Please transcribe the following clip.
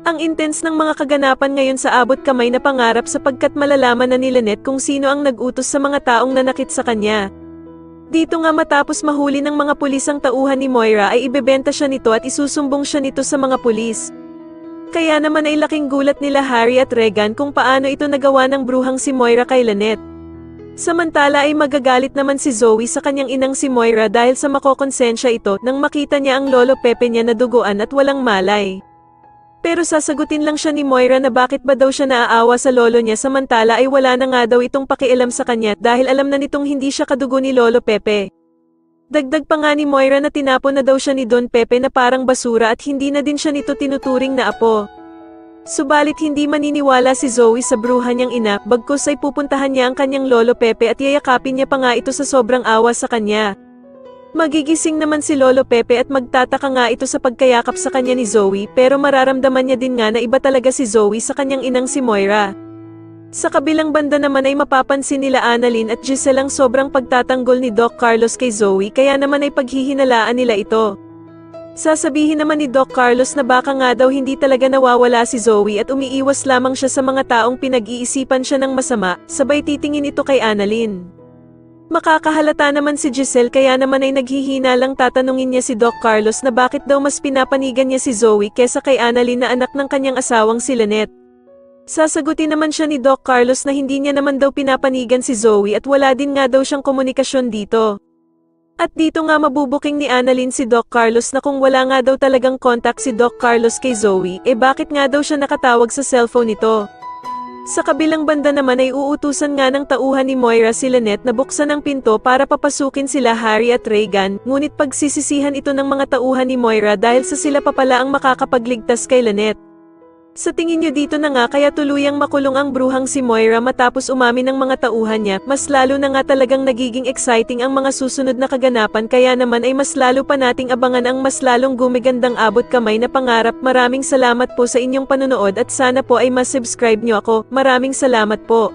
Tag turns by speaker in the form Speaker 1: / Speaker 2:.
Speaker 1: Ang intense ng mga kaganapan ngayon sa abot kamay na pangarap sapagkat malalaman na ni Lynette kung sino ang nag-utos sa mga taong nanakit sa kanya. Dito nga matapos mahuli ng mga pulis ang tauhan ni Moira ay ibebenta siya nito at isusumbong siya nito sa mga pulis. Kaya naman ay laking gulat nila Harry at Regan kung paano ito nagawa ng bruhang si Moira kay Lynette. Samantala ay magagalit naman si Zoe sa kanyang inang si Moira dahil sa makokonsensya ito nang makita niya ang lolo Pepe niya na duguan at walang malay. Pero sasagutin lang siya ni Moira na bakit ba daw siya naaawa sa lolo niya samantala ay wala na nga daw itong pakialam sa kanya dahil alam na nitong hindi siya kadugo ni lolo Pepe. Dagdag pa nga ni Moira na tinapon na daw siya ni Don Pepe na parang basura at hindi na din siya nito tinuturing na apo. Subalit hindi maniniwala si Zoe sa bruha niyang ina, bagkus ay pupuntahan niya ang kanyang lolo Pepe at yayakapin niya pa nga ito sa sobrang awa sa kanya. Magigising naman si lolo Pepe at magtataka nga ito sa pagkayakap sa kanya ni Zoe pero mararamdaman niya din nga na iba talaga si Zoe sa kanyang inang si Moira. Sa kabilang banda naman ay mapapansin nila Annalyn at Giselle ang sobrang pagtatanggol ni Doc Carlos kay Zoe kaya naman ay paghihinalaan nila ito. Sasabihin naman ni Doc Carlos na baka nga daw hindi talaga nawawala si Zoe at umiiwas lamang siya sa mga taong pinag-iisipan siya ng masama, sabay titingin ito kay Annalyn. Makakahalata naman si Giselle kaya naman ay naghihina lang tatanungin niya si Doc Carlos na bakit daw mas pinapanigan niya si Zoe kesa kay Annalyn na anak ng kanyang asawang si Lynette. Sasagutin naman siya ni Doc Carlos na hindi niya naman daw pinapanigan si Zoe at wala din nga daw siyang komunikasyon dito. At dito nga mabubuking ni Annalyn si Doc Carlos na kung wala nga daw talagang contact si Doc Carlos kay Zoe, bakit nga daw siya nakatawag sa cellphone nito? Sa kabilang banda naman ay uutusan nga ng tauhan ni Moira si Lynette na buksan ang pinto para papasukin sila Harry at Regan, ngunit pagsisisihan ito ng mga tauhan ni Moira dahil sa sila pa pala ang makakapagligtas kay Lynette. Sa tingin niyo dito na nga kaya tuluyang makulong ang bruhang si Moira matapos umamin ng mga tauhan niya, mas lalo na nga talagang nagiging exciting ang mga susunod na kaganapan kaya naman ay mas lalo pa nating abangan ang mas lalong gumigandang abot kamay na pangarap. Maraming salamat po sa inyong panonood at sana po ay mas-subscribe niyo ako. Maraming salamat po.